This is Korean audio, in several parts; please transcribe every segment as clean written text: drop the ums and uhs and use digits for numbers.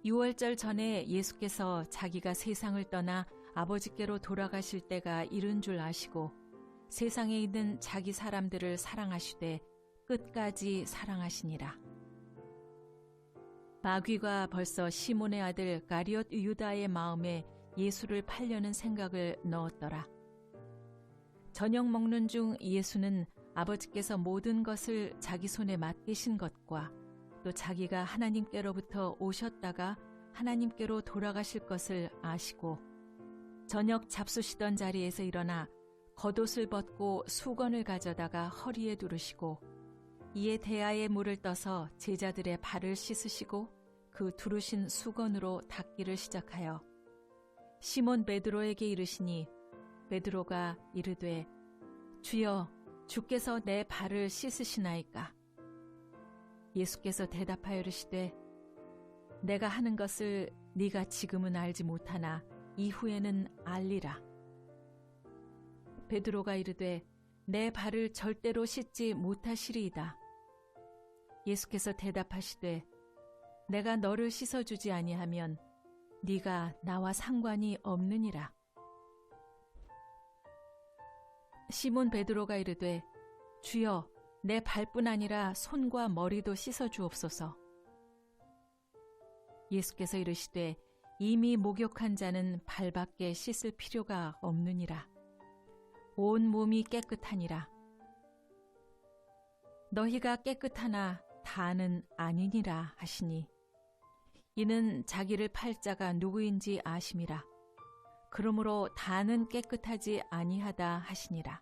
유월절 전에 예수께서 자기가 세상을 떠나 아버지께로 돌아가실 때가 이른 줄 아시고 세상에 있는 자기 사람들을 사랑하시되 끝까지 사랑하시니라. 마귀가 벌써 시몬의 아들 가리옷 유다의 마음에 예수를 팔려는 생각을 넣었더라. 저녁 먹는 중 예수는 아버지께서 모든 것을 자기 손에 맡기신 것과 또 자기가 하나님께로부터 오셨다가 하나님께로 돌아가실 것을 아시고 저녁 잡수시던 자리에서 일어나 겉옷을 벗고 수건을 가져다가 허리에 두르시고 이에 대야에 물을 떠서 제자들의 발을 씻으시고 그 두르신 수건으로 닦기를 시작하여 시몬 베드로에게 이르시니 베드로가 이르되 주여 주께서 내 발을 씻으시나이까. 예수께서 대답하여 이르시되 내가 하는 것을 네가 지금은 알지 못하나 이후에는 알리라. 베드로가 이르되 내 발을 절대로 씻지 못하시리이다. 예수께서 대답하시되 내가 너를 씻어주지 아니하면 네가 나와 상관이 없느니라. 시몬 베드로가 이르되 주여 내 발뿐 아니라 손과 머리도 씻어주옵소서. 예수께서 이르시되 이미 목욕한 자는 발밖에 씻을 필요가 없느니라. 온 몸이 깨끗하니라. 너희가 깨끗하나 다는 아니니라 하시니 이는 자기를 팔 자가 누구인지 아심이라. 그러므로 다는 깨끗하지 아니하다 하시니라.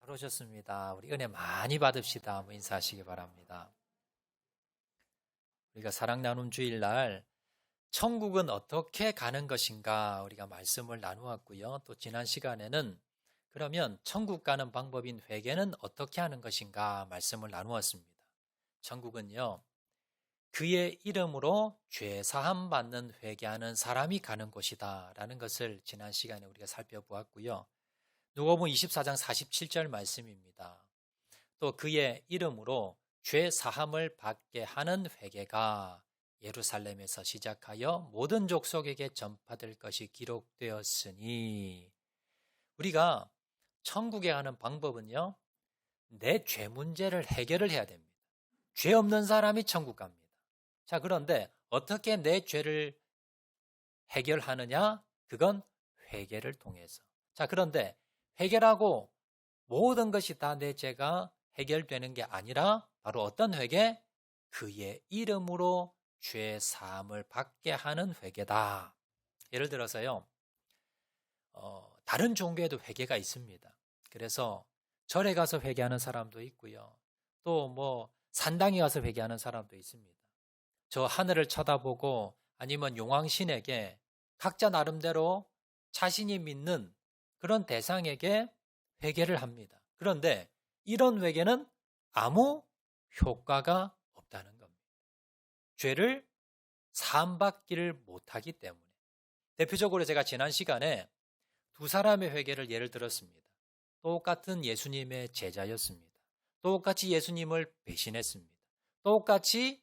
잘 오셨습니다. 우리 은혜 많이 받읍시다. 인사하시기 바랍니다. 우리가 사랑 나눔 주일날 천국은 어떻게 가는 것인가 우리가 말씀을 나누었고요. 또 지난 시간에는 그러면 천국 가는 방법인 회개는 어떻게 하는 것인가 말씀을 나누었습니다. 천국은요, 그의 이름으로 죄 사함 받는 회개하는 사람이 가는 곳이다 라는 것을 지난 시간에 우리가 살펴보았고요. 누가복음 24장 47절 말씀입니다. 또 그의 이름으로 죄 사함을 받게 하는 회개가 예루살렘에서 시작하여 모든 족속에게 전파될 것이 기록되었으니, 우리가 천국에 가는 방법은요, 내 죄 문제를 해결을 해야 됩니다. 죄 없는 사람이 천국 갑니다. 자, 그런데 어떻게 내 죄를 해결하느냐? 그건 회개를 통해서. 자, 그런데 회개라고 모든 것이 다 내 죄가 해결되는 게 아니라 바로 어떤 회개? 그의 이름으로 죄 사함을 받게 하는 회개다. 예를 들어서요, 다른 종교에도 회개가 있습니다. 그래서 절에 가서 회개하는 사람도 있고요. 또 산당에 가서 회개하는 사람도 있습니다. 저 하늘을 쳐다보고 아니면 용왕신에게 각자 나름대로 자신이 믿는 그런 대상에게 회개를 합니다. 그런데 이런 회개는 아무 효과가 없다는 겁니다. 죄를 사함받기를 못하기 때문에. 대표적으로 제가 지난 시간에 두 사람의 회개를 예를 들었습니다. 똑같은 예수님의 제자였습니다. 똑같이 예수님을 배신했습니다. 똑같이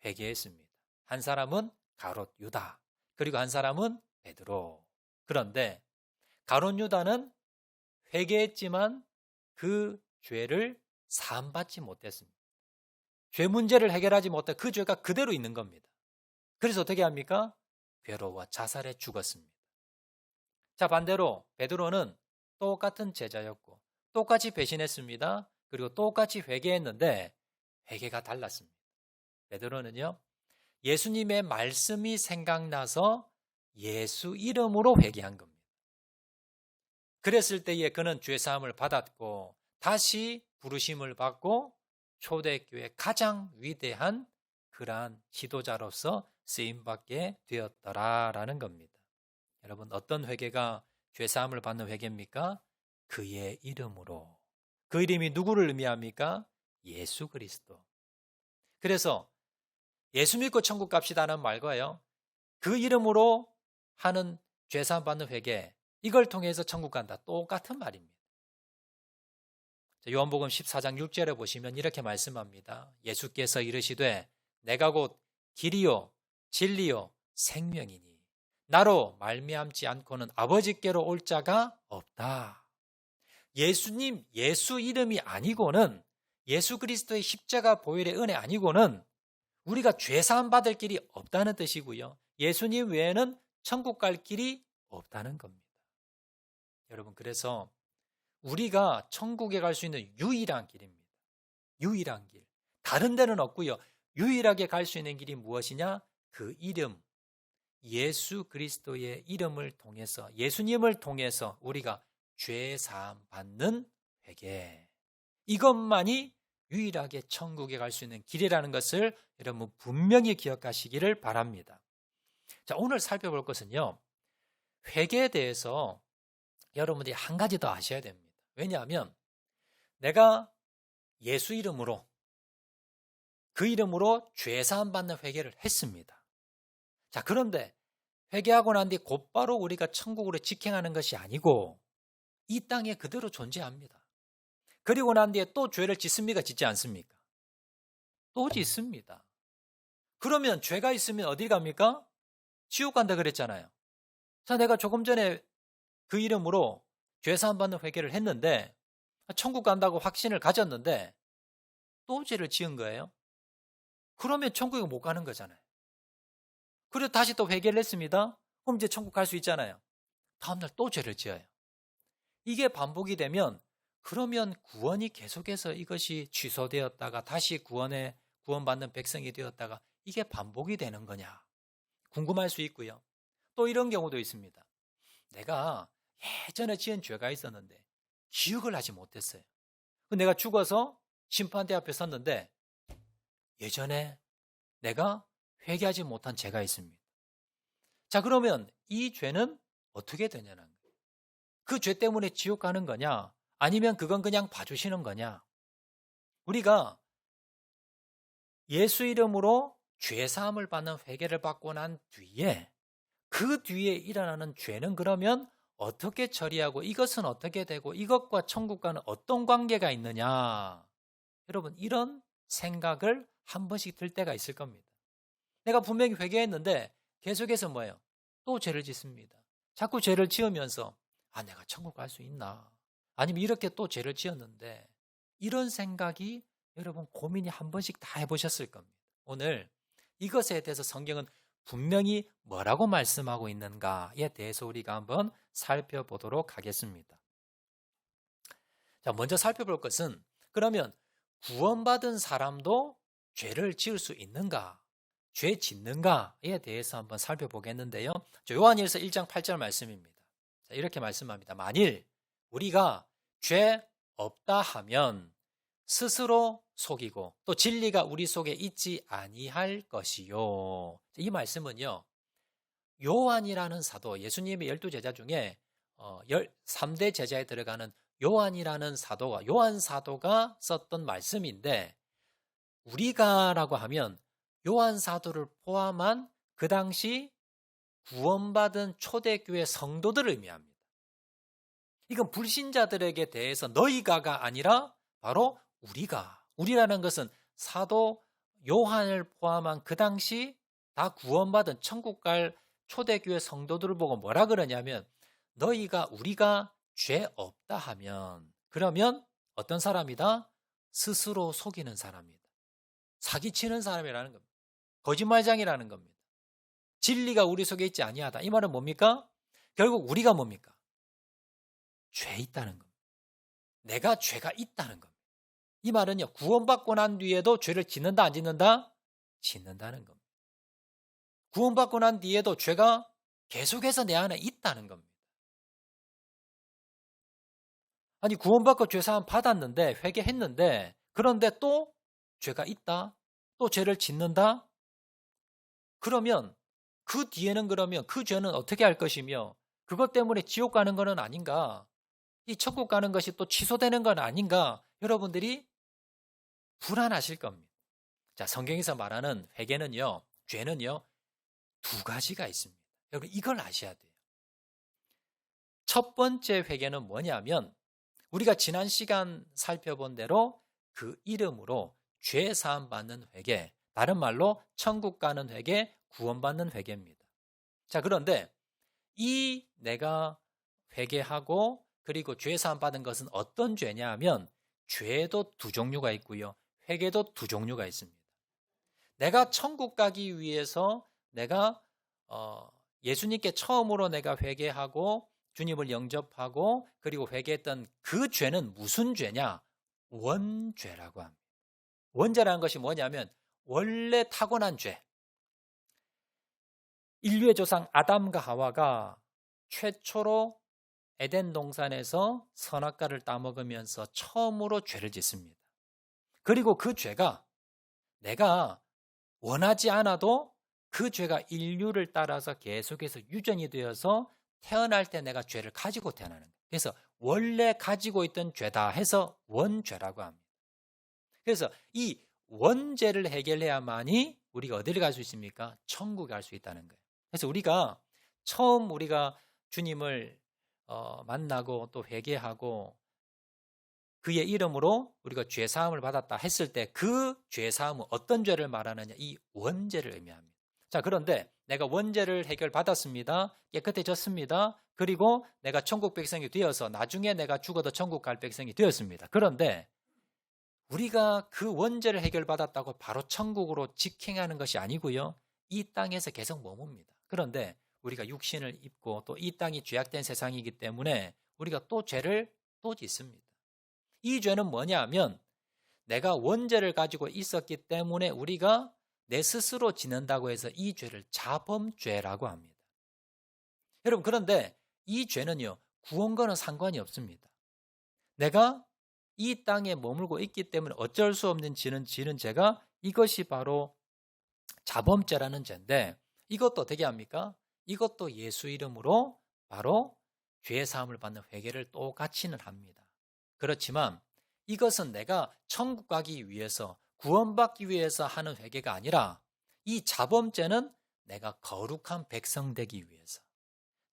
회개했습니다. 한 사람은 가롯 유다, 그리고 한 사람은 베드로. 그런데 가롯 유다는 회개했지만 그 죄를 사함받지 못했습니다. 죄 문제를 해결하지 못해 그 죄가 그대로 있는 겁니다. 그래서 어떻게 합니까? 괴로워 자살해 죽었습니다. 자, 반대로 베드로는 똑같은 제자였고 똑같이 배신했습니다. 그리고 똑같이 회개했는데 회개가 달랐습니다. 베드로는요, 예수님의 말씀이 생각나서 예수 이름으로 회개한 겁니다. 그랬을 때에 그는 죄사함을 받았고 다시 부르심을 받고 초대교회의 가장 위대한 그러한 지도자로서 쓰임받게 되었더라라는 겁니다. 여러분, 어떤 회개가 죄사함을 받는 회개입니까? 그의 이름으로. 그 이름이 누구를 의미합니까? 예수 그리스도. 그래서 예수 믿고 천국 갑시다는 말과요, 그 이름으로 하는 죄사함 받는 회개, 이걸 통해서 천국 간다, 똑같은 말입니다. 요한복음 14장 6절에 보시면 이렇게 말씀합니다. 예수께서 이르시되 내가 곧 길이요 진리요 생명이니 나로 말미암지 않고는 아버지께로 올 자가 없다. 예수님, 예수 이름이 아니고는, 예수 그리스도의 십자가 보혈의 은혜 아니고는 우리가 죄사함 받을 길이 없다는 뜻이고요. 예수님 외에는 천국 갈 길이 없다는 겁니다. 여러분, 그래서 우리가 천국에 갈 수 있는 유일한 길입니다. 유일한 길. 다른 데는 없고요. 유일하게 갈 수 있는 길이 무엇이냐? 그 이름, 예수 그리스도의 이름을 통해서, 예수님을 통해서 우리가 죄사함 받는 회개. 이것만이 유일하게 천국에 갈 수 있는 길이라는 것을 여러분 분명히 기억하시기를 바랍니다. 자, 오늘 살펴볼 것은요, 회개에 대해서 여러분들이 한 가지 더 아셔야 됩니다. 왜냐하면 내가 예수 이름으로, 그 이름으로 죄사함 받는 회개를 했습니다. 자, 그런데 회개하고 난 뒤 곧바로 우리가 천국으로 직행하는 것이 아니고 이 땅에 그대로 존재합니다. 그리고 난 뒤에 또 죄를 짓습니까? 짓지 않습니까? 또 짓습니다. 그러면 죄가 있으면 어디 갑니까? 지옥 간다 그랬잖아요. 자, 내가 조금 전에 그 이름으로 죄사함 받는 회개를 했는데 천국 간다고 확신을 가졌는데 또 죄를 지은 거예요. 그러면 천국에 못 가는 거잖아요. 그리고 다시 또 회개를 했습니다. 그럼 이제 천국 갈 수 있잖아요. 다음날 또 죄를 지어요. 이게 반복이 되면 그러면 구원이 계속해서 이것이 취소되었다가 다시 구원받는 백성이 되었다가 이게 반복이 되는 거냐 궁금할 수 있고요. 또 이런 경우도 있습니다. 내가 예전에 지은 죄가 있었는데 기억을 하지 못했어요. 내가 죽어서 심판대 앞에 섰는데 예전에 내가 회개하지 못한 죄가 있습니다. 자, 그러면 이 죄는 어떻게 되냐는 거예요. 그 죄 때문에 지옥 가는 거냐? 아니면 그건 그냥 봐주시는 거냐? 우리가 예수 이름으로 죄사함을 받는 회개를 받고 난 뒤에 그 뒤에 일어나는 죄는 그러면 어떻게 처리하고 이것은 어떻게 되고 이것과 천국과는 어떤 관계가 있느냐? 여러분, 이런 생각을 한 번씩 들 때가 있을 겁니다. 내가 분명히 회개했는데 계속해서 뭐예요? 또 죄를 짓습니다. 자꾸 죄를 지으면서 내가 천국 갈 수 있나? 아니면 이렇게 또 죄를 지었는데 이런 생각이 여러분 고민이 한 번씩 다 해보셨을 겁니다. 오늘 이것에 대해서 성경은 분명히 뭐라고 말씀하고 있는가에 대해서 우리가 한번 살펴보도록 하겠습니다. 자, 먼저 살펴볼 것은 그러면 구원받은 사람도 죄를 지을 수 있는가? 죄 짓는가에 대해서 한번 살펴보겠는데요. 요한일서 1장 8절 말씀입니다. 자, 이렇게 말씀합니다. 만일 우리가 죄 없다 하면 스스로 속이고 또 진리가 우리 속에 있지 아니할 것이요. 이 말씀은요, 요한이라는 사도, 예수님의 12제자 중에 3대 제자에 들어가는 요한이라는 사도가, 요한 사도가 썼던 말씀인데, 우리가라고 하면 요한 사도를 포함한 그 당시 구원받은 초대교회 성도들을 의미합니다. 이건 불신자들에게 대해서 너희가가 아니라 바로 우리라는 것은 사도 요한을 포함한 그 당시 다 구원받은 천국 갈 초대교회 성도들을 보고 뭐라 그러냐면 우리가 죄 없다 하면 그러면 어떤 사람이다? 스스로 속이는 사람이다. 사기치는 사람이라는 겁니다. 거짓말장이라는 겁니다. 진리가 우리 속에 있지 아니하다. 이 말은 뭡니까? 결국 우리가 뭡니까? 죄 있다는 겁니다. 내가 죄가 있다는 겁니다. 이 말은요, 구원받고 난 뒤에도 죄를 짓는다 안 짓는다? 짓는다는 겁니다. 구원받고 난 뒤에도 죄가 계속해서 내 안에 있다는 겁니다. 아니, 구원받고 죄사함 받았는데 회개했는데 그런데 또 죄가 있다? 또 죄를 짓는다? 그러면 그 뒤에는 그러면 그 죄는 어떻게 할 것이며 그것 때문에 지옥 가는 것은 아닌가? 이 천국 가는 것이 또 취소되는 건 아닌가? 여러분들이 불안하실 겁니다. 자, 성경에서 말하는 회개는요, 죄는요, 두 가지가 있습니다. 여러분 이걸 아셔야 돼요. 첫 번째 회개는 뭐냐면 우리가 지난 시간 살펴본 대로 그 이름으로 죄 사함 받는 회개, 다른 말로 천국 가는 회개, 구원받는 회개입니다. 자, 그런데 이 내가 회개하고 그리고 죄 사함 받은 것은 어떤 죄냐 하면 죄도 두 종류가 있고요. 회개도 두 종류가 있습니다. 내가 천국 가기 위해서 내가 예수님께 처음으로 내가 회개하고 주님을 영접하고 그리고 회개했던 그 죄는 무슨 죄냐? 원죄라고 합니다. 원죄라는 것이 뭐냐면 원래 타고난 죄. 인류의 조상 아담과 하와가 최초로 에덴 동산에서 선악과를 따먹으면서 처음으로 죄를 짓습니다. 그리고 그 죄가 내가 원하지 않아도 그 죄가 인류를 따라서 계속해서 유전이 되어서 태어날 때 내가 죄를 가지고 태어나는 거예요. 그래서 원래 가지고 있던 죄다 해서 원죄라고 합니다. 그래서 이 원죄를 해결해야만이 우리가 어디를 갈 수 있습니까? 천국에 갈 수 있다는 거예요. 그래서 우리가 처음 우리가 주님을 만나고 또 회개하고 그의 이름으로 우리가 죄사함을 받았다 했을 때 그 죄사함은 어떤 죄를 말하느냐? 이 원죄를 의미합니다. 자, 그런데 내가 원죄를 해결받았습니다. 깨끗해졌습니다. 그리고 내가 천국 백성이 되어서 나중에 내가 죽어도 천국 갈 백성이 되었습니다. 그런데 우리가 그 원죄를 해결받았다고 바로 천국으로 직행하는 것이 아니고요. 이 땅에서 계속 머뭅니다. 그런데 우리가 육신을 입고 또 이 땅이 죄악된 세상이기 때문에 우리가 또 죄를 또 짓습니다. 이 죄는 뭐냐 하면 내가 원죄를 가지고 있었기 때문에 우리가 내 스스로 짓는다고 해서 이 죄를 자범죄라고 합니다. 여러분, 그런데 이 죄는요, 구원과는 상관이 없습니다. 내가 이 땅에 머물고 있기 때문에 어쩔 수 없는 지는 죄가 이것이 바로 자범죄라는 죄인데 이것도 어떻게 합니까? 이것도 예수 이름으로 바로 죄 사함을 받는 회개를 똑같이는 합니다. 그렇지만 이것은 내가 천국 가기 위해서 구원받기 위해서 하는 회개가 아니라 이 자범죄는 내가 거룩한 백성 되기 위해서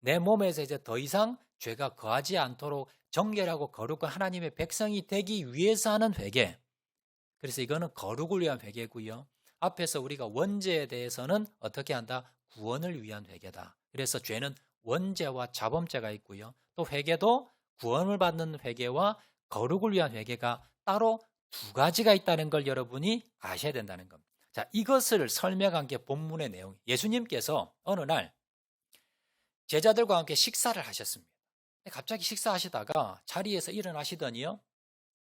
내 몸에서 이제 더 이상 죄가 거하지 않도록 정결하고 거룩한 하나님의 백성이 되기 위해서 하는 회개. 그래서 이거는 거룩을 위한 회개고요. 앞에서 우리가 원죄에 대해서는 어떻게 한다? 구원을 위한 회개다. 그래서 죄는 원죄와 자범죄가 있고요. 또 회개도 구원을 받는 회개와 거룩을 위한 회개가 따로 두 가지가 있다는 걸 여러분이 아셔야 된다는 겁니다. 자, 이것을 설명한 게 본문의 내용. 예수님께서 어느 날 제자들과 함께 식사를 하셨습니다. 갑자기 식사하시다가 자리에서 일어나시더니요,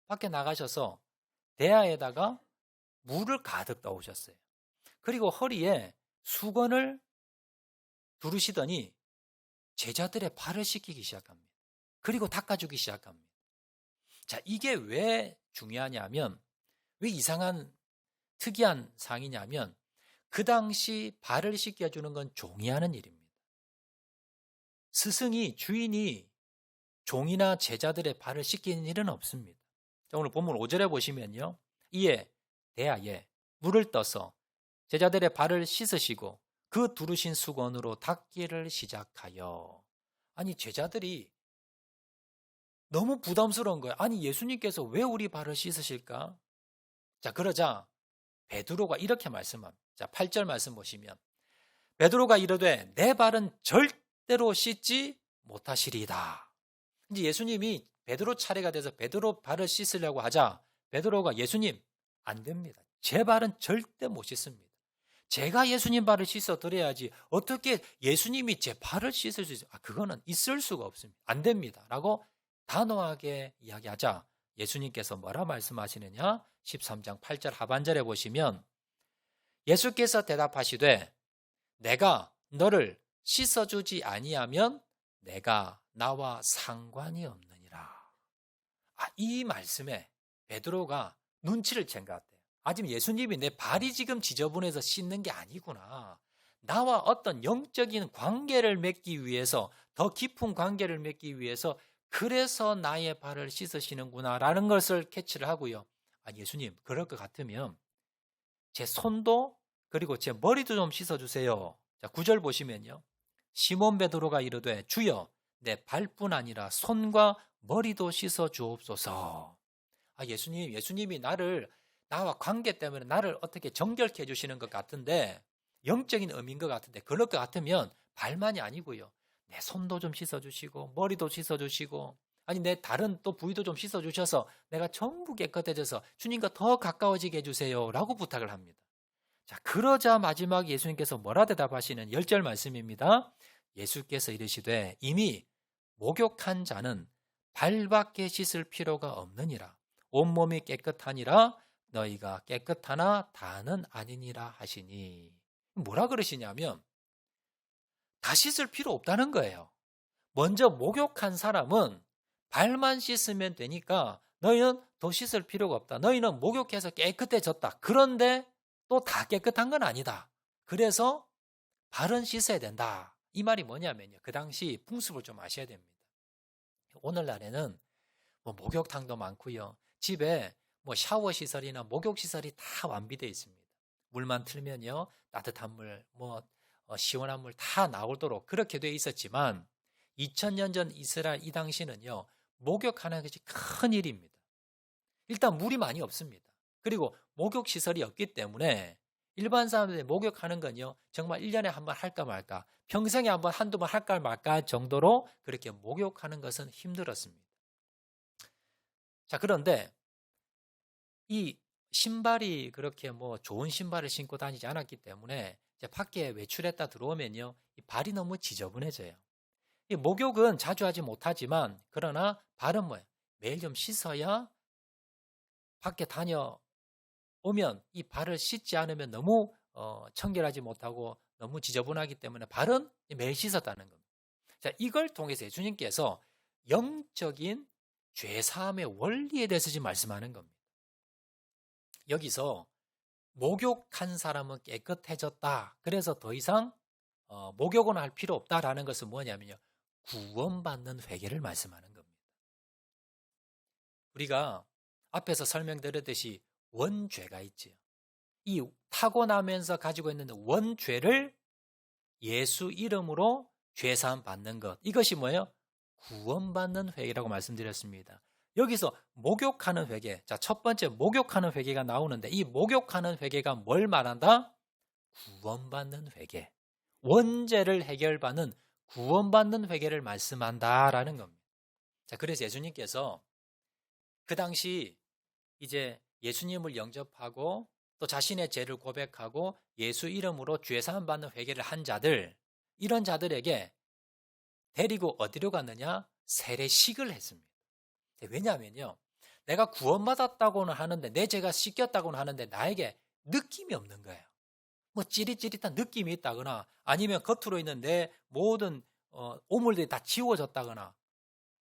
밖에 나가셔서 대야에다가 물을 가득 떠오셨어요. 그리고 허리에 수건을 두르시더니 제자들의 발을 씻기기 시작합니다. 그리고 닦아주기 시작합니다. 자, 이게 왜 중요하냐면, 왜 이상한 특이한 상이냐면 그 당시 발을 씻겨주는 건 종이 하는 일입니다. 스승이, 주인이 종이나 제자들의 발을 씻기는 일은 없습니다. 자, 오늘 본문 5절에 보시면요, 이에 대야에 물을 떠서 제자들의 발을 씻으시고 그 두르신 수건으로 닦기를 시작하여. 아니, 제자들이 너무 부담스러운 거예요. 아니, 예수님께서 왜 우리 발을 씻으실까? 자, 그러자 베드로가 이렇게 말씀합니다. 자, 8절 말씀 보시면 베드로가 이르되 내 발은 절대로 씻지 못하시리이다. 이제 예수님이 베드로 차례가 돼서 베드로 발을 씻으려고 하자 베드로가 예수님, 안 됩니다. 제 발은 절대 못 씻습니다. 제가 예수님 발을 씻어 드려야지 어떻게 예수님이 제 발을 씻을 수 있어요? 그거는 있을 수가 없습니다. 안 됩니다. 라고 단호하게 이야기하자 예수님께서 뭐라 말씀하시느냐? 13장 8절 하반절에 보시면 예수께서 대답하시되 내가 너를 씻어주지 아니하면 내가 나와 상관이 없느니라. 이 말씀에 베드로가 눈치를 챈 것 같아요. 지금 예수님이 내 발이 지금 지저분해서 씻는 게 아니구나. 나와 어떤 영적인 관계를 맺기 위해서, 더 깊은 관계를 맺기 위해서 그래서 나의 발을 씻으시는구나 라는 것을 캐치를 하고요. 예수님, 그럴 것 같으면 제 손도 그리고 제 머리도 좀 씻어주세요. 자, 9절 보시면요, 시몬 베드로가 이르되 주여 내 발뿐 아니라 손과 머리도 씻어 주옵소서. 예수님이 나와 관계 때문에 나를 어떻게 정결케 해주시는 것 같은데, 영적인 의미인 것 같은데, 그럴 것 같으면 발만이 아니고요. 내 손도 좀 씻어주시고 머리도 씻어주시고 아니 내 다른 또 부위도 좀 씻어주셔서 내가 전부 깨끗해져서 주님과 더 가까워지게 해주세요 라고 부탁을 합니다. 자, 그러자 마지막 예수님께서 뭐라 대답하시는 10절 말씀입니다. 예수께서 이르시되 이미 목욕한 자는 발밖에 씻을 필요가 없느니라. 온몸이 깨끗하니라 너희가 깨끗하나 다는 아니니라 하시니. 뭐라 그러시냐면 다 씻을 필요 없다는 거예요. 먼저 목욕한 사람은 발만 씻으면 되니까 너희는 더 씻을 필요가 없다. 너희는 목욕해서 깨끗해졌다. 그런데 또 다 깨끗한 건 아니다. 그래서 발은 씻어야 된다. 이 말이 뭐냐면요. 그 당시 풍습을 좀 아셔야 됩니다. 오늘날에는 뭐 목욕탕도 많고요. 집에 뭐 샤워 시설이나 목욕 시설이 다 완비되어 있습니다. 물만 틀면요. 따뜻한 물, 시원한 물 다 나오도록 그렇게 되어 있었지만 2000년 전 이스라엘 이 당시는요. 목욕하는 것이 큰 일입니다. 일단 물이 많이 없습니다. 그리고 목욕 시설이 없기 때문에 일반 사람들이 목욕하는 건요. 정말 1년에 한 번 할까 말까, 평생에 한 번 한두 번 할까 말까 정도로 그렇게 목욕하는 것은 힘들었습니다. 자, 그런데 이 신발이 그렇게 좋은 신발을 신고 다니지 않았기 때문에 이제 밖에 외출했다 들어오면요. 이 발이 너무 지저분해져요. 이 목욕은 자주 하지 못하지만 그러나 발은 매일 좀 씻어야 밖에 다녀오면 이 발을 씻지 않으면 너무 청결하지 못하고 너무 지저분하기 때문에 발은 매일 씻었다는 겁니다. 자, 이걸 통해서 예수님께서 영적인 죄사함의 원리에 대해서 지금 말씀하는 겁니다. 여기서 목욕한 사람은 깨끗해졌다. 그래서 더 이상 목욕은 할 필요 없다라는 것은 뭐냐면요. 구원받는 회개를 말씀하는 겁니다. 우리가 앞에서 설명드렸듯이 원죄가 있지요. 이 타고나면서 가지고 있는 원죄를 예수 이름으로 죄사함 받는 것. 이것이 뭐예요? 구원받는 회개라고 말씀드렸습니다. 여기서 목욕하는 회개. 자, 첫 번째 목욕하는 회개가 나오는데 이 목욕하는 회개가 뭘 말한다? 구원받는 회개. 원죄를 해결받는 구원받는 회개를 말씀한다라는 겁니다. 자, 그래서 예수님께서 그 당시 이제 예수님을 영접하고 또 자신의 죄를 고백하고 예수 이름으로 죄사함 받는 회개를 한 자들, 이런 자들에게 데리고 어디로 갔느냐? 세례식을 했습니다. 왜냐하면요. 내가 구원받았다고는 하는데 내 죄가 씻겼다고는 하는데 나에게 느낌이 없는 거예요. 찌릿찌릿한 느낌이 있다거나 아니면 겉으로 있는 내 모든 오물들이 다 지워졌다거나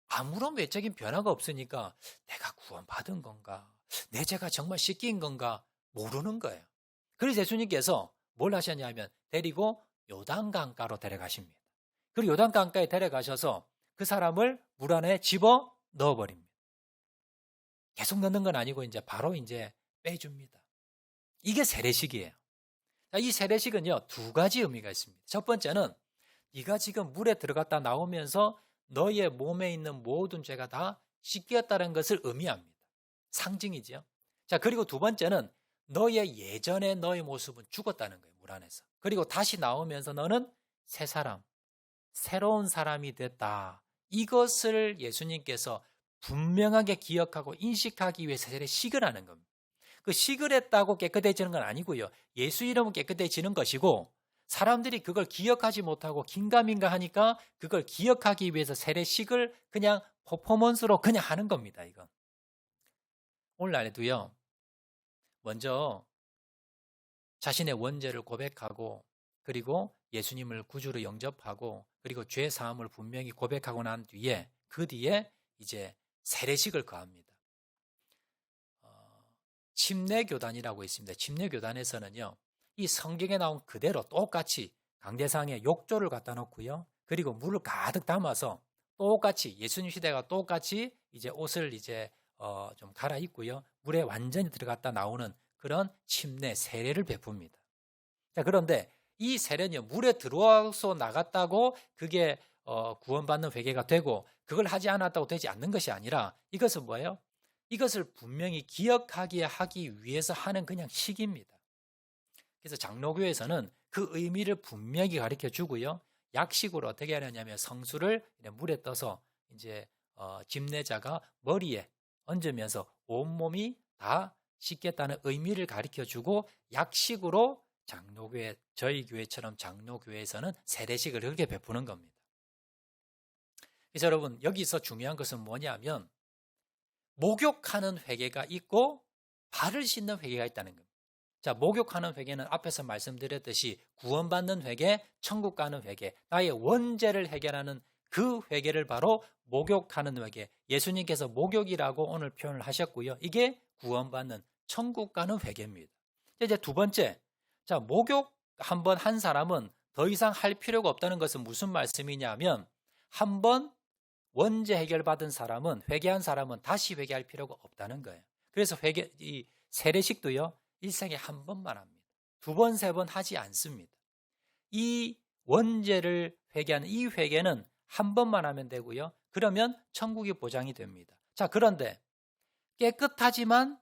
아무런 외적인 변화가 없으니까 내가 구원받은 건가? 내 죄가 정말 씻긴 건가? 모르는 거예요. 그래서 예수님께서 뭘 하셨냐면 데리고 요단강가로 데려가십니다. 그리고 요단강가에 데려가셔서 그 사람을 물 안에 집어 넣어버립니다. 계속 넣는 건 아니고 이제 바로 이제 빼줍니다. 이게 세례식이에요. 이 세례식은요, 두 가지 의미가 있습니다. 첫 번째는 네가 지금 물에 들어갔다 나오면서 너의 몸에 있는 모든 죄가 다 씻겼다는 것을 의미합니다. 상징이죠. 자, 그리고 두 번째는 너의 예전의 너의 모습은 죽었다는 거예요. 물 안에서. 그리고 다시 나오면서 너는 새 사람, 새로운 사람이 됐다. 이것을 예수님께서 분명하게 기억하고 인식하기 위해서 세례식을 하는 겁니다. 그 식을 했다고 깨끗해지는 건 아니고요. 예수 이름은 깨끗해지는 것이고 사람들이 그걸 기억하지 못하고 긴가민가 하니까 그걸 기억하기 위해서 세례식을 그냥 퍼포먼스로 그냥 하는 겁니다. 이건. 오늘날에도요. 먼저 자신의 원죄를 고백하고 그리고 예수님을 구주로 영접하고 그리고 죄 사함을 분명히 고백하고 난 뒤에 그 뒤에 이제 세례식을 거합니다. 침례교단이라고 있습니다. 침례교단에서는요. 이 성경에 나온 그대로 똑같이 강대상에 욕조를 갖다 놓고요. 그리고 물을 가득 담아서 똑같이 예수님 시대가 똑같이 이제 옷을 이제 좀 갈아입고요. 물에 완전히 들어갔다 나오는 그런 침례 세례를 베풉니다. 자, 그런데 이 세례는요. 물에 들어와서 나갔다고 그게 구원받는 회개가 되고 그걸 하지 않았다고 되지 않는 것이 아니라 이것은 뭐예요? 이것을 분명히 기억하게 하기 위해서 하는 그냥 식입니다. 그래서 장로교에서는 그 의미를 분명히 가르쳐 주고요. 약식으로 어떻게 하느냐면 성수를 물에 떠서 이제 집례자가 머리에 얹으면서 온몸이 다 씻겠다는 의미를 가르쳐 주고 약식으로 장로교회, 저희 교회처럼 장로교회에서는 세례식을 그렇게 베푸는 겁니다. 그래서 여러분, 여기서 중요한 것은 뭐냐면 목욕하는 회개가 있고 발을 씻는 회개가 있다는 겁니다. 자, 목욕하는 회개는 앞에서 말씀드렸듯이 구원받는 회개, 천국 가는 회개, 나의 원죄를 해결하는 그 회개를 바로 목욕하는 회개. 예수님께서 목욕이라고 오늘 표현을 하셨고요. 이게 구원받는 천국 가는 회개입니다. 이제 두 번째, 자, 목욕 한번 한 사람은 더 이상 할 필요가 없다는 것은 무슨 말씀이냐면 한번 원죄 해결받은 사람은, 회개한 사람은 다시 회개할 필요가 없다는 거예요. 그래서 이 세례식도요, 일생에 한 번만 합니다. 두 번, 세 번 하지 않습니다. 이 원죄를 회개하는 이 회개는 한 번만 하면 되고요. 그러면 천국이 보장이 됩니다. 자, 그런데 깨끗하지만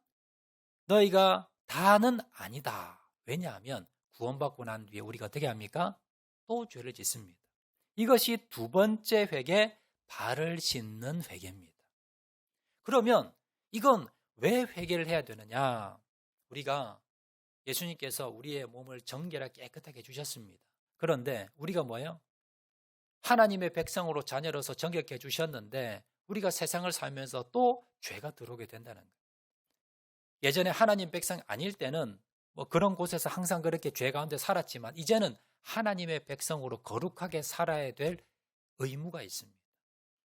너희가 다는 아니다. 왜냐하면 구원받고 난 뒤에 우리가 어떻게 합니까? 또 죄를 짓습니다. 이것이 두 번째 회개, 발을 씻는 회개입니다. 그러면 이건 왜 회개를 해야 되느냐? 우리가 예수님께서 우리의 몸을 정결하게 깨끗하게 해주셨습니다. 그런데 우리가 뭐예요? 하나님의 백성으로 자녀로서 정결케 해주셨는데 우리가 세상을 살면서 또 죄가 들어오게 된다는 거예요. 예전에 하나님 백성 아닐 때는 그런 곳에서 항상 그렇게 죄 가운데 살았지만 이제는 하나님의 백성으로 거룩하게 살아야 될 의무가 있습니다.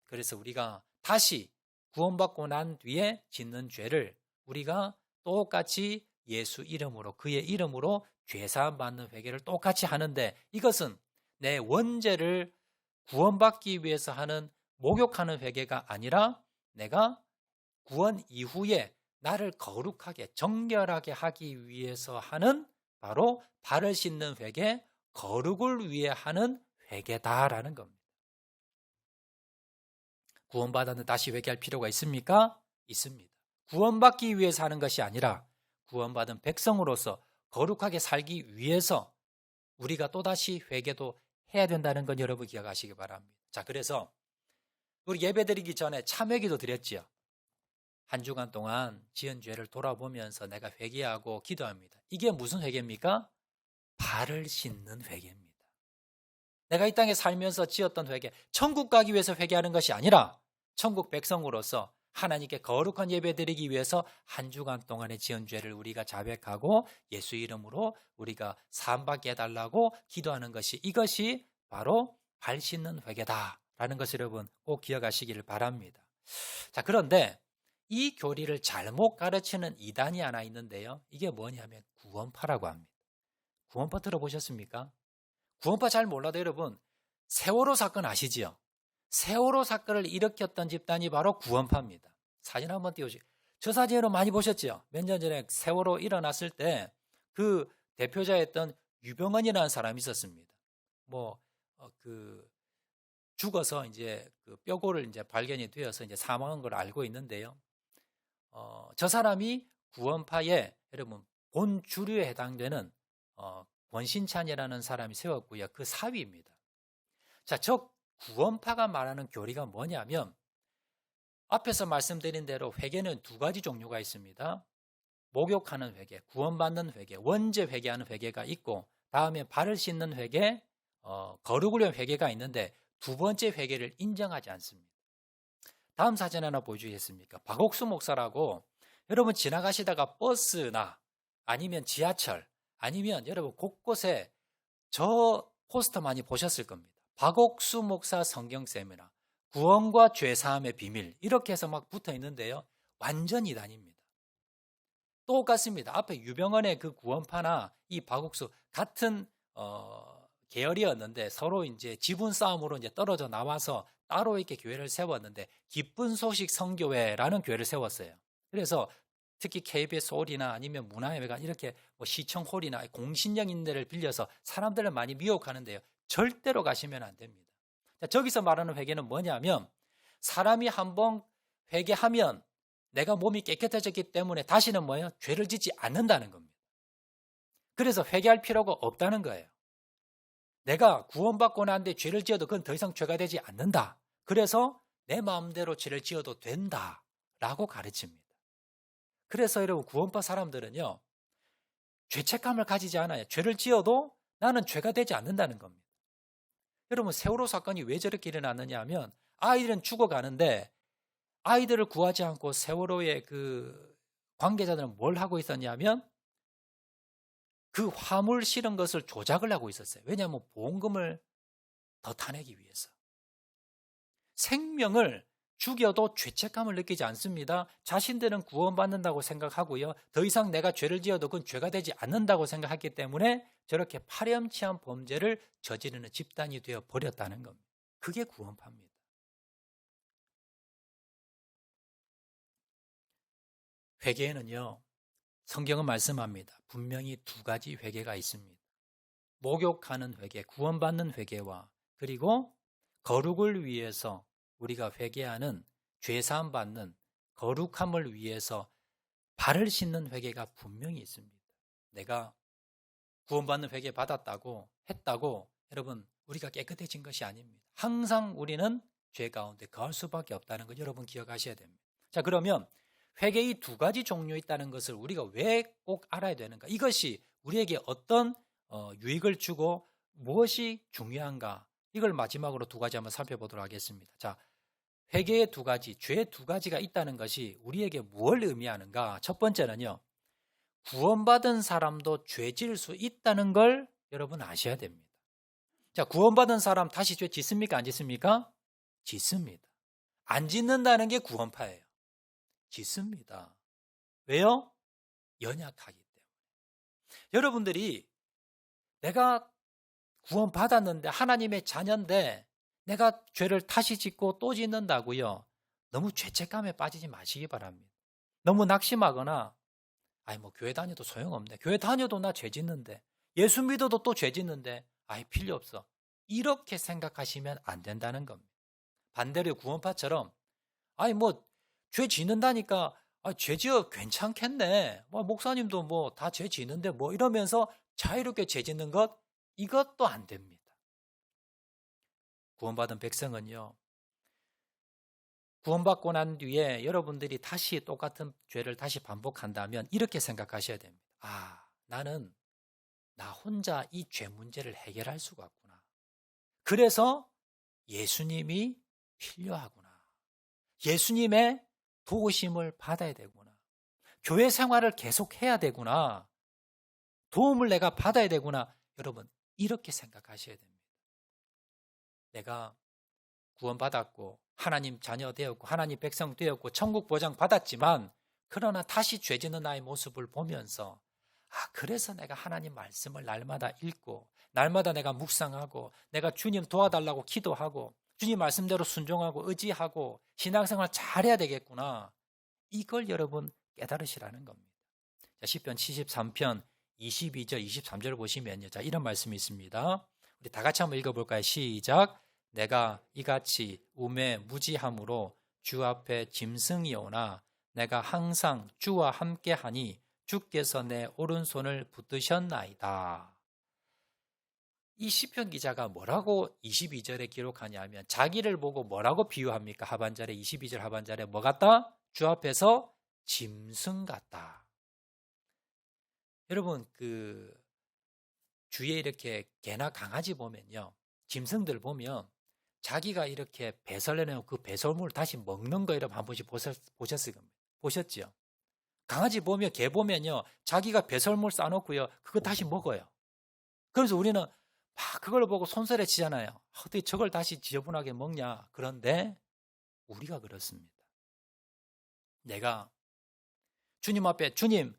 그래서 우리가 다시 구원받고 난 뒤에 짓는 죄를 우리가 똑같이 예수 이름으로, 그의 이름으로 죄사함 받는 회개를 똑같이 하는데 이것은 내 원죄를 구원받기 위해서 하는 목욕하는 회개가 아니라 내가 구원 이후에 나를 거룩하게 정결하게 하기 위해서 하는 바로 발을 씻는 회개, 거룩을 위해 하는 회개다라는 겁니다. 구원받았는데 다시 회개할 필요가 있습니까? 있습니다. 구원받기 위해서 하는 것이 아니라 구원받은 백성으로서 거룩하게 살기 위해서 우리가 또다시 회개도 해야 된다는 건 여러분 기억하시기 바랍니다. 자, 그래서 우리 예배드리기 전에 참회기도 드렸지요. 한 주간 동안 지은 죄를 돌아보면서 내가 회개하고 기도합니다. 이게 무슨 회개입니까? 발을 씻는 회개입니다. 내가 이 땅에 살면서 지었던 회개, 천국 가기 위해서 회개하는 것이 아니라 천국 백성으로서 하나님께 거룩한 예배 드리기 위해서 한 주간 동안의 지은 죄를 우리가 자백하고 예수 이름으로 우리가 사함받게 해달라고 기도하는 것이, 이것이 바로 발 씻는 회개다라는 것을 여러분 꼭 기억하시기를 바랍니다. 자, 그런데 이 교리를 잘못 가르치는 이단이 하나 있는데요. 이게 뭐냐면 구원파라고 합니다. 구원파 들어보셨습니까? 구원파 잘 몰라도 여러분 세월호 사건 아시지요? 세월호 사건을 일으켰던 집단이 바로 구원파입니다. 사진 한번 띄워주세요. 저 사진 여러분 많이 보셨죠? 몇 년 전에 세월호 일어났을 때 그 대표자였던 유병헌이라는 사람이 있었습니다. 죽어서 이제 그 뼈골을 이제 발견이 되어서 이제 사망한 걸 알고 있는데요. 저 사람이 구원파의 여러분 본주류에 해당되는 권신찬이라는 사람이 세웠고요. 그 사위입니다. 자, 저 구원파가 말하는 교리가 뭐냐면 앞에서 말씀드린 대로 회개는 두 가지 종류가 있습니다. 목욕하는 회개, 구원받는 회개, 원죄 회개하는 회개가 있고 다음에 발을 씻는 회개, 거룩을 위한 회개가 있는데 두 번째 회개를 인정하지 않습니다. 다음 사진 하나 보여주시겠습니까? 박옥수 목사라고 여러분 지나가시다가 버스나 아니면 지하철 아니면 여러분 곳곳에 저 포스터 많이 보셨을 겁니다. 박옥수 목사 성경 세미나, 구원과 죄사함의 비밀 이렇게 해서 막 붙어 있는데요. 완전 이단입니다. 똑같습니다. 앞에 유병헌의 그 구원파나 이 박옥수 같은 계열이었는데 서로 이제 지분 싸움으로 이제 떨어져 나와서 따로 이렇게 교회를 세웠는데 기쁜 소식 선교회라는 교회를 세웠어요. 그래서 특히 KBS 홀이나 아니면 문화예배관 이렇게 시청 홀이나 공신력 인대를 빌려서 사람들을 많이 미혹하는데요. 절대로 가시면 안 됩니다. 자, 저기서 말하는 회개는 뭐냐면 사람이 한번 회개하면 내가 몸이 깨끗해졌기 때문에 다시는 뭐예요? 죄를 짓지 않는다는 겁니다. 그래서 회개할 필요가 없다는 거예요. 내가 구원받고 난 뒤에 죄를 지어도 그건 더 이상 죄가 되지 않는다. 그래서 내 마음대로 죄를 지어도 된다라고 가르칩니다. 그래서 여러분 구원받은 사람들은요. 죄책감을 가지지 않아요. 죄를 지어도 나는 죄가 되지 않는다는 겁니다. 여러분 세월호 사건이 왜 저렇게 일어났느냐 하면 아이들은 죽어가는데 아이들을 구하지 않고 세월호의 그 관계자들은 뭘 하고 있었냐면 그 화물 실은 것을 조작을 하고 있었어요. 왜냐하면 보험금을 더 타내기 위해서. 생명을 죽여도 죄책감을 느끼지 않습니다. 자신들은 구원받는다고 생각하고요. 더 이상 내가 죄를 지어도 그건 죄가 되지 않는다고 생각했기 때문에 저렇게 파렴치한 범죄를 저지르는 집단이 되어 버렸다는 겁니다. 그게 구원파입니다. 회개에는요. 성경은 말씀합니다. 분명히 두 가지 회개가 있습니다. 목욕하는 회개, 구원받는 회개와 그리고 거룩을 위해서 우리가 회개하는 죄사함 받는 거룩함을 위해서 발을 씻는 회개가 분명히 있습니다. 내가 구원받는 회개 받았다고 했다고 여러분 우리가 깨끗해진 것이 아닙니다. 항상 우리는 죄 가운데 거할 수밖에 없다는 걸 여러분 기억하셔야 됩니다. 자, 그러면 회개의 두 가지 종류 있다는 것을 우리가 왜 꼭 알아야 되는가? 이것이 우리에게 어떤 유익을 주고 무엇이 중요한가? 이걸 마지막으로 두 가지 한번 살펴보도록 하겠습니다. 자, 회개의 두 가지, 죄 두 가지가 있다는 것이 우리에게 무엇을 의미하는가? 첫 번째는요. 구원받은 사람도 죄 지을 수 있다는 걸 여러분 아셔야 됩니다. 자, 구원받은 사람 다시 죄 짓습니까? 안 짓습니까? 짓습니다. 안 짓는다는 게 구원파예요. 짓습니다. 왜요? 연약하기 때문에. 여러분들이 내가 구원받았는데 하나님의 자녀인데 내가 죄를 다시 짓고 또 짓는다고요. 너무 죄책감에 빠지지 마시기 바랍니다. 너무 낙심하거나 교회 다녀도 소용없네. 교회 다녀도 나 죄 짓는데 예수 믿어도 또 죄 짓는데 필요 없어. 이렇게 생각하시면 안 된다는 겁니다. 반대로 구원파처럼 죄 짓는다니까 죄 지어 괜찮겠네. 목사님도 다 죄 짓는데 이러면서 자유롭게 죄 짓는 것 이것도 안 됩니다. 구원받은 백성은요. 구원받고 난 뒤에 여러분들이 다시 똑같은 죄를 다시 반복한다면 이렇게 생각하셔야 됩니다. 나는 나 혼자 이 죄 문제를 해결할 수가 없구나. 그래서 예수님이 필요하구나. 예수님의 도우심을 받아야 되구나. 교회 생활을 계속해야 되구나. 도움을 내가 받아야 되구나. 여러분 이렇게 생각하셔야 됩니다. 내가 구원받았고 하나님 자녀 되었고 하나님 백성 되었고 천국 보장 받았지만 그러나 다시 죄 짓는 나의 모습을 보면서 그래서 내가 하나님 말씀을 날마다 읽고 날마다 내가 묵상하고 내가 주님 도와달라고 기도하고 주님 말씀대로 순종하고 의지하고 신앙생활 잘해야 되겠구나. 이걸 여러분 깨달으시라는 겁니다. 자, 시편 73편 22절 23절 보시면요. 자, 이런 말씀이 있습니다. 우리 다 같이 한번 읽어볼까요? 시작. 내가 이같이 우매 무지함으로 주 앞에 짐승이 오나 내가 항상 주와 함께하니 주께서 내 오른손을 붙드셨나이다. 이 시편 기자가 뭐라고 22절에 기록하냐면 자기를 보고 뭐라고 비유합니까? 하반절에 22절 하반절에 뭐 같다? 주 앞에서 짐승 같다. 여러분 주위에 이렇게 개나 강아지 보면요. 짐승들 보면 자기가 이렇게 배설해내고 그 배설물을 다시 먹는 거 여러분 한 번씩 보셨을 겁니다. 보셨죠? 강아지 보면 개 보면요. 자기가 배설물 싸놓고요. 그거 다시 먹어요. 그래서 우리는 막 그걸 보고 손살해치잖아요. 어떻게 저걸 다시 지저분하게 먹냐. 그런데 우리가 그렇습니다. 내가 주님 앞에 주님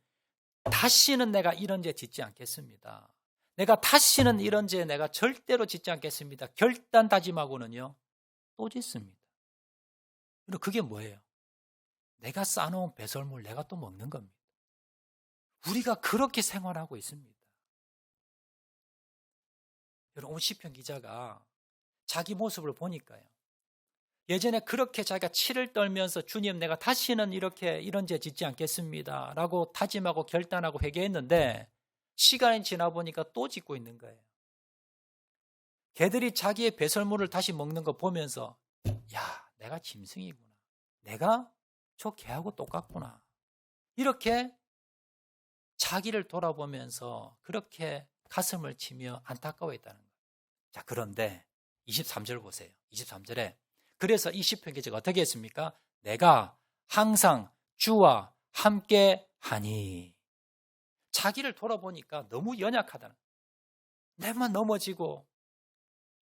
다시는 내가 이런 죄 짓지 않겠습니다. 내가 다시는 이런 죄 내가 절대로 짓지 않겠습니다. 결단 다짐하고는요. 또 짓습니다. 그리고 그게 뭐예요? 내가 싸놓은 배설물 내가 또 먹는 겁니다. 우리가 그렇게 생활하고 있습니다. 여러분 시편 기자가 자기 모습을 보니까요. 예전에 그렇게 자기가 치를 떨면서 주님 내가 다시는 이런 죄 짓지 않겠습니다. 라고 다짐하고 결단하고 회개했는데 시간이 지나 보니까 또 짓고 있는 거예요. 개들이 자기의 배설물을 다시 먹는 거 보면서 야, 내가 짐승이구나. 내가 저 개하고 똑같구나. 이렇게 자기를 돌아보면서 그렇게 가슴을 치며 안타까워했다는 거예요. 자, 그런데 23절 보세요. 23절에 그래서 이 시편 기자가 어떻게 했습니까? 내가 항상 주와 함께 하니. 자기를 돌아보니까 너무 연약하다는 거예요. 내만 넘어지고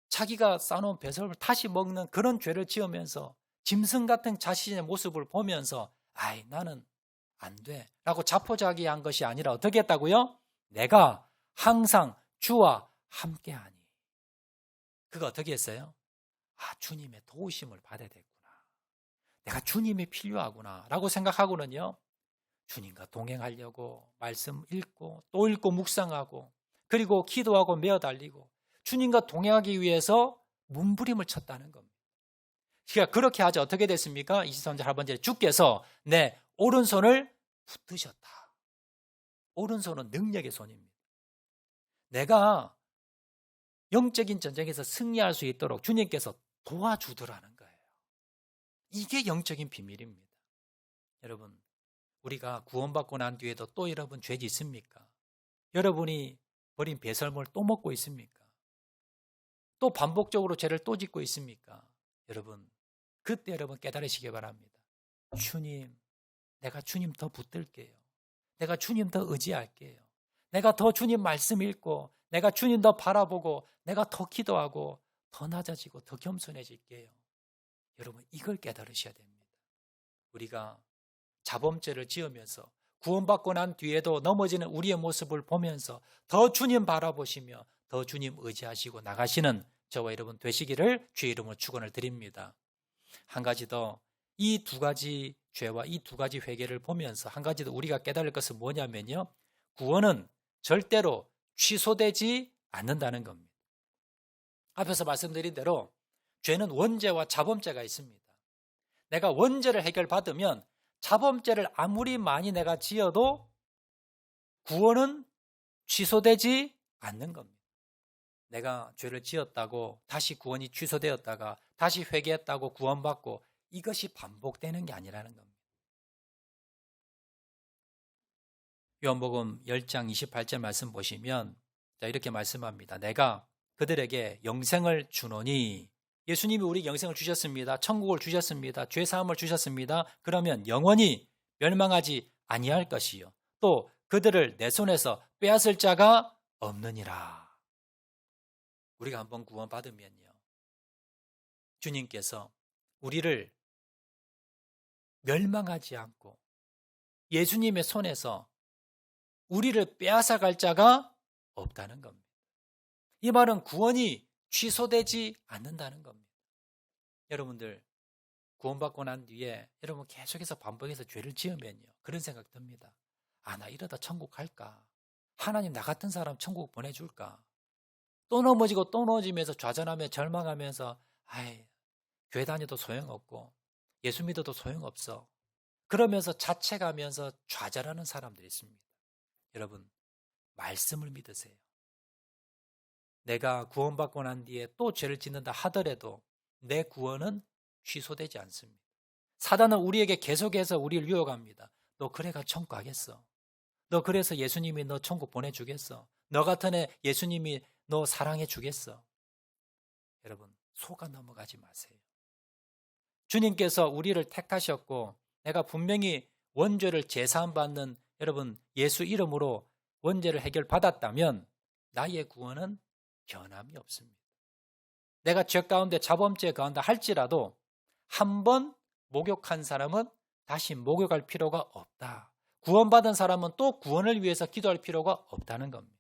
자기가 쌓아놓은 배설물 다시 먹는 그런 죄를 지으면서 짐승 같은 자신의 모습을 보면서 아이, 나는 안 돼 라고 자포자기한 것이 아니라 어떻게 했다고요? 내가 항상 주와 함께하니. 그가 어떻게 했어요? 아, 주님의 도우심을 받아야 되구나. 내가 주님이 필요하구나 라고 생각하고는요, 주님과 동행하려고 말씀 읽고 또 읽고 묵상하고 그리고 기도하고 매어 달리고 주님과 동행하기 위해서 몸부림을 쳤다는 겁니다. 그러니까 그렇게 하자 어떻게 됐습니까? 23절 하반절에 주께서 내 오른손을 붙드셨다. 오른손은 능력의 손입니다. 내가 영적인 전쟁에서 승리할 수 있도록 주님께서 도와주더라는 거예요. 이게 영적인 비밀입니다. 여러분, 우리가 구원받고 난 뒤에도 또 여러분 죄지 있습니까? 여러분이 버린 배설물 또 먹고 있습니까? 또 반복적으로 죄를 또 짓고 있습니까? 여러분, 그때 여러분 깨달으시기 바랍니다. 주님, 내가 주님 더 붙들게요. 내가 주님 더 의지할게요. 내가 더 주님 말씀 읽고 내가 주님 더 바라보고 내가 더 기도하고 더 낮아지고 더 겸손해질게요. 여러분, 이걸 깨달으셔야 됩니다. 우리가 자범죄를 지으면서 구원받고 난 뒤에도 넘어지는 우리의 모습을 보면서 더 주님 바라보시며 더 주님 의지하시고 나가시는 저와 여러분 되시기를 주의 이름으로 축원을 드립니다. 한 가지 더, 이 두 가지 죄와 이 두 가지 회개를 보면서 한 가지 더 우리가 깨달을 것은 뭐냐면요, 구원은 절대로 취소되지 않는다는 겁니다. 앞에서 말씀드린 대로 죄는 원죄와 자범죄가 있습니다. 내가 원죄를 해결받으면 자범죄를 아무리 많이 내가 지어도 구원은 취소되지 않는 겁니다. 내가 죄를 지었다고 다시 구원이 취소되었다가 다시 회개했다고 구원받고 이것이 반복되는 게 아니라는 겁니다. 요한복음 10장 28절 말씀 보시면 이렇게 말씀합니다. 내가 그들에게 영생을 주노니, 예수님이 우리 영생을 주셨습니다. 천국을 주셨습니다. 죄사함을 주셨습니다. 그러면 영원히 멸망하지 아니할 것이요 또 그들을 내 손에서 빼앗을 자가 없느니라. 우리가 한번 구원받으면요, 주님께서 우리를 멸망하지 않고 예수님의 손에서 우리를 빼앗아 갈 자가 없다는 겁니다. 이 말은 구원이 취소되지 않는다는 겁니다. 여러분들 구원받고 난 뒤에 여러분 계속해서 반복해서 죄를 지으면요, 그런 생각 듭니다. 아, 나 이러다 천국 갈까? 하나님 나 같은 사람 천국 보내줄까? 또 넘어지고 또 넘어지면서 좌절하며 절망하면서 아이, 교회 다녀도 소용없고 예수 믿어도 소용없어. 그러면서 자책하면서 좌절하는 사람들이 있습니다. 여러분, 말씀을 믿으세요. 내가 구원받고 난 뒤에 또 죄를 짓는다 하더라도 내 구원은 취소되지 않습니다. 사단은 우리에게 계속해서 우리를 유혹합니다. 너 그래가 천국 가겠어? 너 그래서 예수님이 너 천국 보내주겠어? 너 같은 애 예수님이 너 사랑해 주겠어? 여러분, 속아 넘어가지 마세요. 주님께서 우리를 택하셨고 내가 분명히 원죄를 제사함받는 여러분 예수 이름으로 원죄를 해결받았다면 나의 구원은 변함이 없습니다. 내가 죄 가운데 자범죄에 거한다 할지라도 한 번 목욕한 사람은 다시 목욕할 필요가 없다. 구원받은 사람은 또 구원을 위해서 기도할 필요가 없다는 겁니다.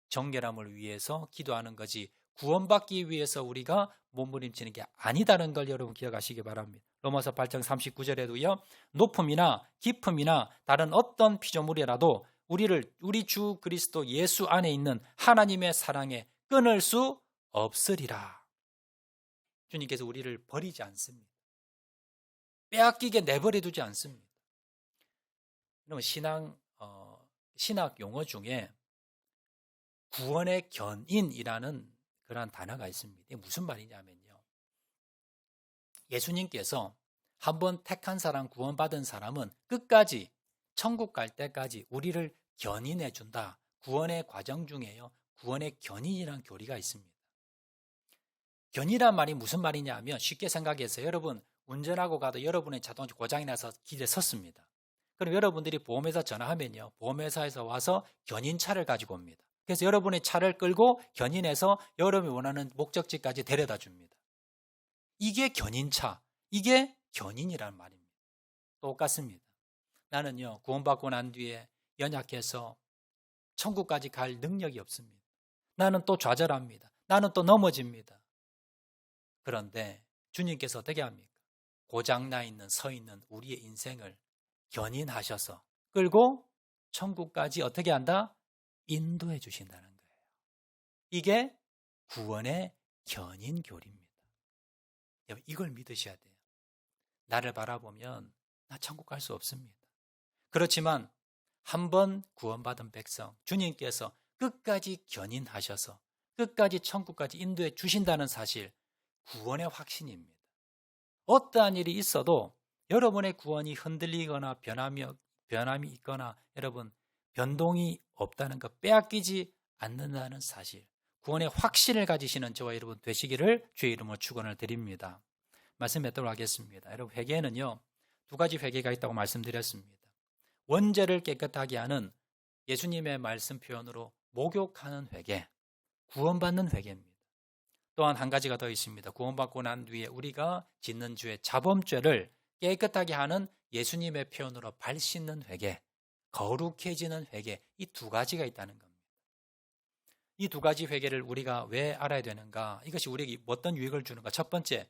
정결함을 위해서 기도하는 거지 구원받기 위해서 우리가 몸부림치는 게 아니다는 걸 여러분 기억하시기 바랍니다. 로마서 8장 39절에도요. 높음이나 깊음이나 다른 어떤 피조물이라도 우리 주 그리스도 예수 안에 있는 하나님의 사랑에 끊을 수 없으리라. 주님께서 우리를 버리지 않습니다. 빼앗기게 내버려 두지 않습니다. 여러분, 신학 용어 중에 구원의 견인이라는 그러한 단어가 있습니다. 이게 무슨 말이냐면요. 예수님께서 한번 택한 사람, 구원받은 사람은 끝까지 천국 갈 때까지 우리를 견인해 준다. 구원의 과정 중에요. 구원의 견인이라는 교리가 있습니다. 견인이란 말이 무슨 말이냐 하면 쉽게 생각해서 여러분 운전하고 가도 여러분의 자동차 고장이 나서 길에 섰습니다. 그럼 여러분들이 보험회사 전화하면요. 보험회사에서 와서 견인차를 가지고 옵니다. 그래서 여러분의 차를 끌고 견인해서 여러분이 원하는 목적지까지 데려다 줍니다. 이게 견인차, 이게 견인이란 말입니다. 똑같습니다. 나는요. 구원받고 난 뒤에 연약해서 천국까지 갈 능력이 없습니다. 나는 또 좌절합니다. 나는 또 넘어집니다. 그런데 주님께서 어떻게 합니까? 고장나 있는 서 있는 우리의 인생을 견인하셔서 끌고 천국까지 어떻게 한다? 인도해 주신다는 거예요. 이게 구원의 견인 교리입니다. 이걸 믿으셔야 돼요. 나를 바라보면 나 천국 갈 수 없습니다. 그렇지만 한번 구원받은 백성, 주님께서 끝까지 견인하셔서 끝까지 천국까지 인도해 주신다는 사실, 구원의 확신입니다. 어떠한 일이 있어도 여러분의 구원이 흔들리거나 변함이 있거나 여러분 변동이 없다는 것, 빼앗기지 않는다는 사실, 구원의 확신을 가지시는 저와 여러분 되시기를 주의 이름으로 축원을 드립니다. 말씀 맺도록 하겠습니다. 여러분 회개는요 2가지 회개가 있다고 말씀드렸습니다. 원죄를 깨끗하게 하는 예수님의 말씀 표현으로 목욕하는 회개, 구원받는 회개입니다. 또한 한 가지가 더 있습니다. 구원받고 난 뒤에 우리가 짓는 죄, 자범죄를 깨끗하게 하는 예수님의 표현으로 발 씻는 회개, 거룩해지는 회개, 이 2가지가 있다는 겁니다. 이 2가지 회개를 우리가 왜 알아야 되는가? 이것이 우리에게 어떤 유익을 주는가? 첫 번째,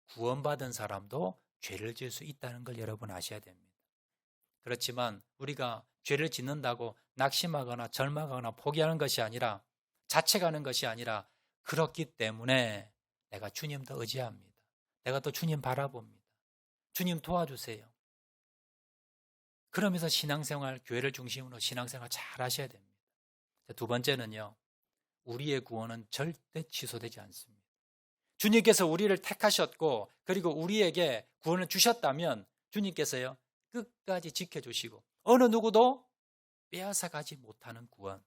구원받은 사람도 죄를 지을 수 있다는 걸 여러분 아셔야 됩니다. 그렇지만 우리가 죄를 짓는다고 낙심하거나 절망하거나 포기하는 것이 아니라, 자책하는 것이 아니라, 그렇기 때문에 내가 주님 더 의지합니다. 내가 또 주님 바라봅니다. 주님 도와주세요. 그러면서 신앙생활, 교회를 중심으로 신앙생활 잘 하셔야 됩니다. 2번째는요, 우리의 구원은 절대 취소되지 않습니다. 주님께서 우리를 택하셨고 그리고 우리에게 구원을 주셨다면 주님께서요 끝까지 지켜주시고 어느 누구도 빼앗아가지 못하는 구원,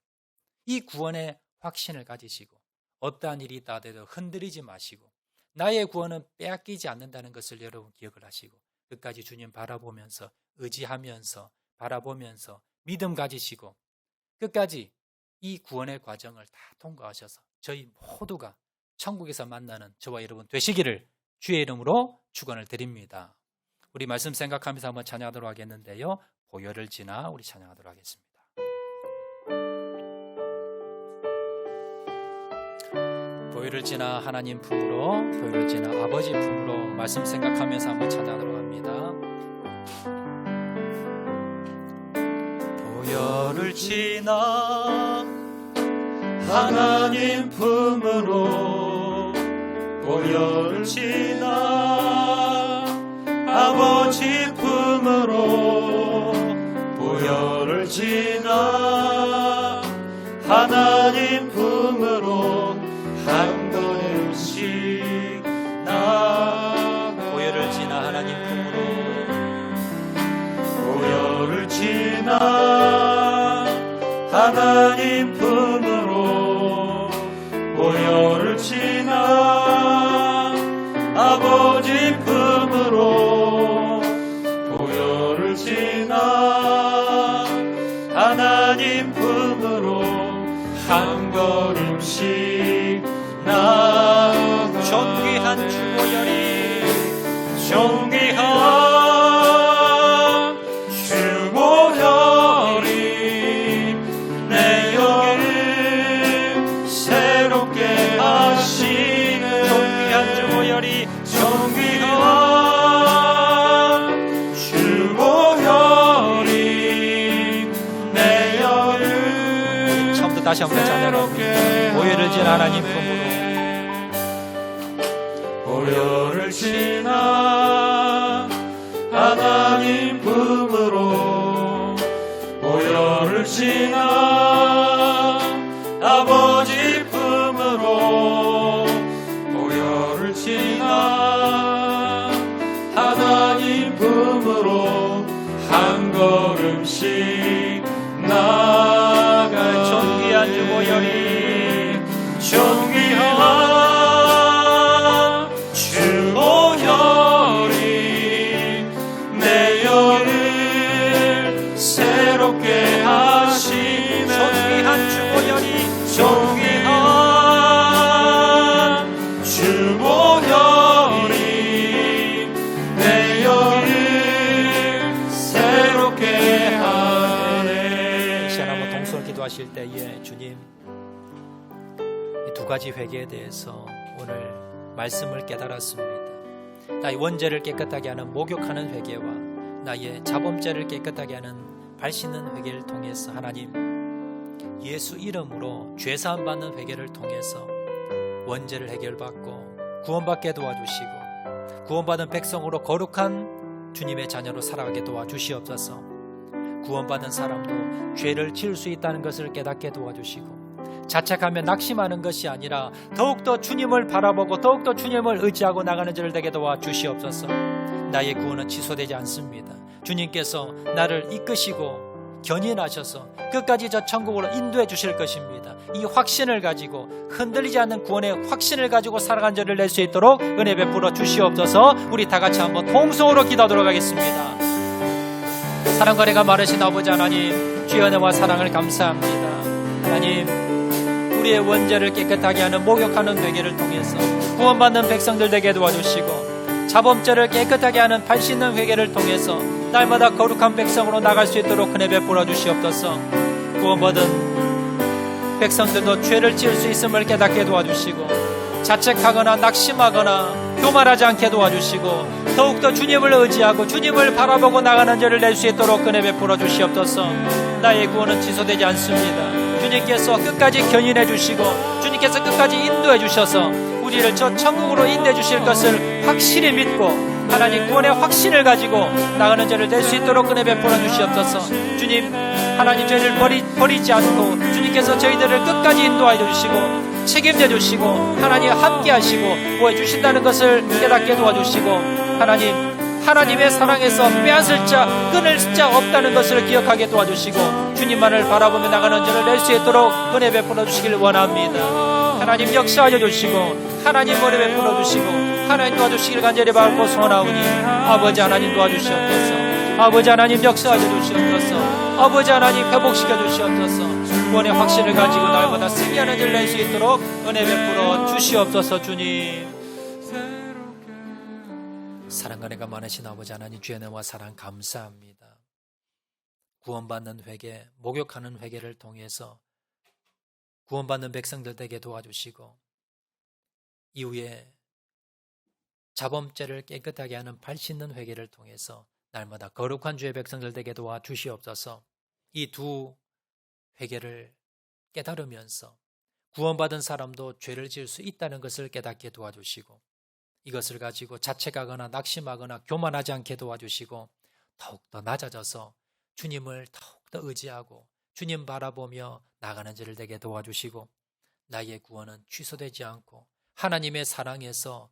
이 구원의 확신을 가지시고 어떠한 일이 있다 하더라도 흔들리지 마시고 나의 구원은 빼앗기지 않는다는 것을 여러분 기억을 하시고 끝까지 주님 바라보면서 의지하면서 바라보면서 믿음 가지시고 끝까지 이 구원의 과정을 다 통과하셔서 저희 모두가 천국에서 만나는 저와 여러분 되시기를 주의 이름으로 축원을 드립니다. 우리 말씀 생각하면서 한번 찬양하도록 하겠는데요. 보혈을 지나 우리 찬양하도록 하겠습니다. 보혈을 지나 하나님 품으로, 보혈을 지나 아버지 품으로 말씀 생각하면서 한번 찬양하도록 합니다. 보혈을 지나 하나님 품으로, 보혈을 지나 아버지 품으로, 보혈을 지나 하나님 품으로 한 걸음씩 나아가. 보혈을 지나 하나님 품으로, 보혈을 지나 하나님 품으로, 보혈을 지나 아버지 품으로, 보혈을 지나 하나님 품으로 한 걸음씩 나아가. 존귀한 주 보혈이, 존귀한 주 보혈이 내 영을 새롭게 하시네. 존귀한 주 보혈이, 존귀한 주 보혈이 내 영을 처음부터 다시 한번 찬양합니다. 보혈을 지나 하나님 품으로, 보혈을 지나 하나님 품으로, 보혈을 지나 아버지 품으로, 다시 나아가 존귀한 주보혈이 존귀한 주보혈이 내 영을 새롭게 하시네 존귀한 주보혈이 존귀한 주보혈이 내 영을 새롭게 하네. 이 시간 한번 동서로 기도하실 때에 주님, 이 두 가지 회개에 대해서 오늘 말씀을 깨달았습니다. 나의 원죄를 깨끗하게 하는 목욕하는 회개와 나의 자범죄를 깨끗하게 하는 발 씻는 회개를 통해서 하나님, 예수 이름으로 죄사함 받는 회개를 통해서 원죄를 해결받고 구원받게 도와주시고 구원받은 백성으로 거룩한 주님의 자녀로 살아가게 도와주시옵소서. 구원받은 사람도 죄를 지을 수 있다는 것을 깨닫게 도와주시고 자책하며 낙심하는 것이 아니라 더욱더 주님을 바라보고 더욱더 주님을 의지하고 나가는 자를 되게 도와주시옵소서. 나의 구원은 취소되지 않습니다. 주님께서 나를 이끄시고 견인하셔서 끝까지 저 천국으로 인도해 주실 것입니다. 이 확신을 가지고 흔들리지 않는 구원의 확신을 가지고 살아간 자를 낼 수 있도록 은혜 베풀어 주시옵소서. 우리 다 같이 한번 통성으로 기도하도록 하겠습니다. 사랑과 내가 많으신 아버지 하나님, 주의 은혜와 사랑을 감사합니다. 하나님, 우리의 원죄를 깨끗하게 하는 목욕하는 회개를 통해서 구원받는 백성들 되게 도와주시고 자범죄를 깨끗하게 하는 발 씻는 회개를 통해서 날마다 거룩한 백성으로 나갈 수 있도록 은혜 베풀어 주시옵소서. 구원받은 백성들도 죄를 지을 수 있음을 깨닫게 도와주시고 자책하거나 낙심하거나 교만하지 않게 도와주시고 더욱더 주님을 의지하고 주님을 바라보고 나가는 자를 낼 수 있도록 은혜 베풀어 주시옵소서. 나의 구원은 취소되지 않습니다. 주님께서 끝까지 견인해 주시고 주님께서 끝까지 인도해 주셔서 우리를 저 천국으로 인도해 주실 것을 확실히 믿고 하나님 구원의 확신을 가지고 나가는 자를 낼 수 있도록 은혜 베풀어 주시옵소서. 주님, 하나님 저희를 버리지 않고 주님께서 저희들을 끝까지 인도하여 주시고 책임져 주시고 하나님 함께 하시고 구해 주신다는 것을 깨닫게 도와주시고 하나님의 사랑에서 빼앗을 자 끊을 자 없다는 것을 기억하게 도와주시고 주님만을 바라보며 나가는 자를 낼 수 있도록 은혜 베풀어 주시길 원합니다. 하나님 역사하여 주시고 하나님 은혜 베풀어 주시고 하나님 도와주시길 간절히 바라고 소원하오니 아버지 하나님 도와주시옵소서. 아버지 하나님 역사하여 주시옵소서. 아버지 하나님 회복시켜 주시옵소서. 구원의 확신을 가지고 날마다 승리하는 자를 낼 수 있도록 은혜 베풀어 주시옵소서. 주님, 사랑과 은혜가 많으신 아버지 하나님, 주의 은혜와 사랑 감사합니다. 구원받는 회개, 목욕하는 회개를 통해서 구원받는 백성들 되게 도와주시고 이후에 자범죄를 깨끗하게 하는 발 씻는 회개를 통해서 날마다 거룩한 주의 백성들 되게 도와주시옵소서. 이 두 회개를 깨달으면서 구원받은 사람도 죄를 지을 수 있다는 것을 깨닫게 도와주시고 이것을 가지고 자책하거나 낙심하거나 교만하지 않게 도와주시고 더욱더 낮아져서 주님을 더욱더 의지하고 주님 바라보며 나가는 자를 되게 도와주시고 나의 구원은 취소되지 않고 하나님의 사랑에서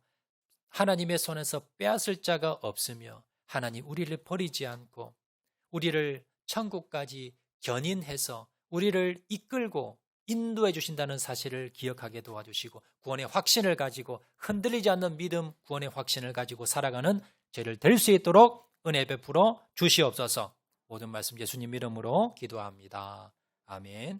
하나님의 손에서 빼앗을 자가 없으며 하나님 우리를 버리지 않고 우리를 천국까지 견인해서 우리를 이끌고 인도해 주신다는 사실을 기억하게 도와주시고 구원의 확신을 가지고 흔들리지 않는 믿음, 구원의 확신을 가지고 살아가는 저희를 될 수 있도록 은혜 베풀어 주시옵소서. 모든 말씀 예수님 이름으로 기도합니다. 아멘.